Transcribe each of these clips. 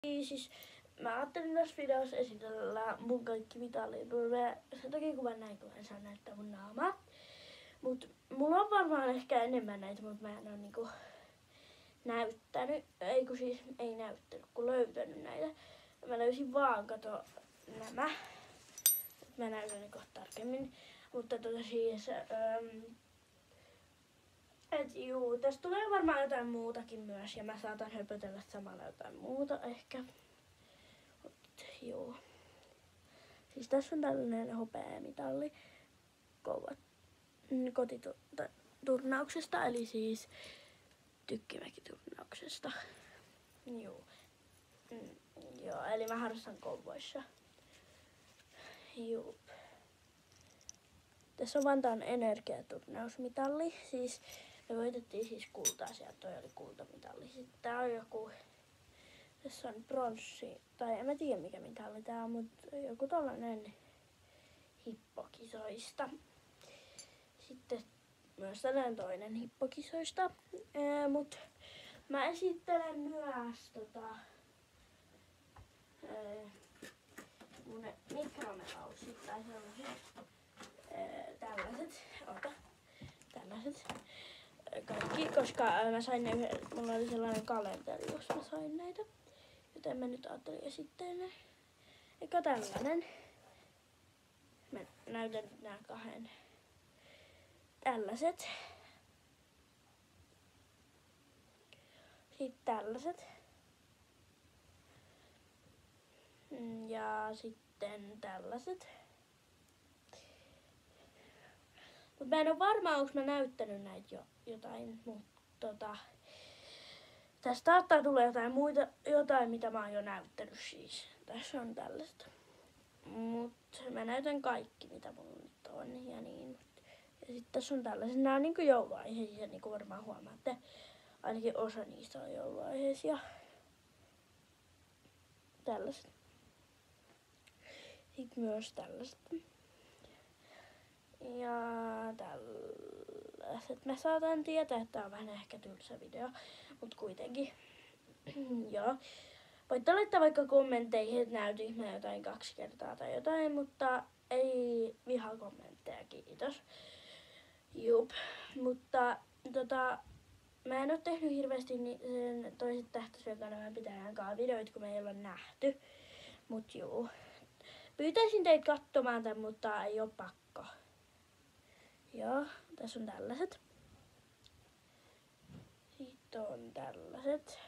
Siis mä ajattelin tässä videossa esitellä mun kaikki mitalit. Sen takia kun mä näin, kun en saa näyttää mun naamaa. Mut mulla on varmaan ehkä enemmän näitä, mutta mä en oo niinku näyttänyt. Ei näyttänyt, kun löytänyt näitä. Mä löysin vaan, kato, nämä. Mä näytän ne kohta tarkemmin. Mutta siis... tästä tulee varmaan jotain muutakin myös ja mä saatan höpötellä samalla jotain muuta ehkä. Siis tässä on tällainen hopeamitalli kotiturnauksesta, eli siis tykkimäkiturnauksesta. Joo, eli mä harrastan Kouvoissa. Tässä on Vantaan energiaturnausmitalli. Siis me voitettiin siis kultaa sieltä, toi oli kultamitalli. Sitten tää on joku, tässä on pronssi, tai en mä tiedä mikä mitalli tää on, mutta joku tollanen hippokisoista. Sitten myös tällainen toinen hippokisoista. Mut mä esittelen myös mun mikromelaussit tai sellaiset. Tällaiset kaikki, koska mä sain ne, mulla oli sellainen kalenteri, jos mä sain näitä, joten mä nyt ajattelin esittää. Eikä tällainen. Mä näytän nyt nää kahden. Tällaiset. Sitten tällaiset. Ja sitten tällaiset. Mut mä en oo varma, onko mä näyttänyt näitä jotain, mutta tästä saattaa tulla jotain mitä mä oon jo näyttänyt siis. Tässä on tällaista. Mut mä näytän kaikki mitä mulla nyt on ja niin. Ja sit tässä on tällaiset. Nää on niinku jouluaiheisia, niinku varmaan huomaatte. Ainakin osa niistä on jouluaiheisia. Tällaiset. Sitten myös tällaiset. Ja tällaiset. Mä saatan tietää, että tää on vähän ehkä tylsä video, mut kuitenkin. Joo. Voitte laittaa vaikka kommentteihin, että näytinkö mä jotain 2 kertaa tai jotain, mutta ei vihakommentteja, kiitos. Mutta mä en oo tehnyt hirveästi sen toiset Tähtösyökanavan pitäjän kanssa videoita, kun me ei olla nähty. Mut pyytäisin teitä katsomaan tän, mutta ei oo pakko. Joo, tässä on tällaiset. Sitten on tällaiset.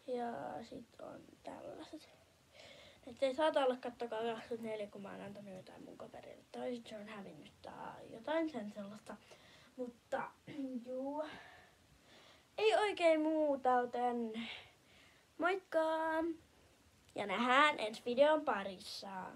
Ja sitten on tällaiset. Nyt ei saata olla, kattokaa 24, kun mä oon antanut jotain mun kaverille. Tai sit se on hävinnyt tai jotain sen sellaista. Mutta ei oikein muuta, joten moikka! Ja nähdään ensi videon parissa.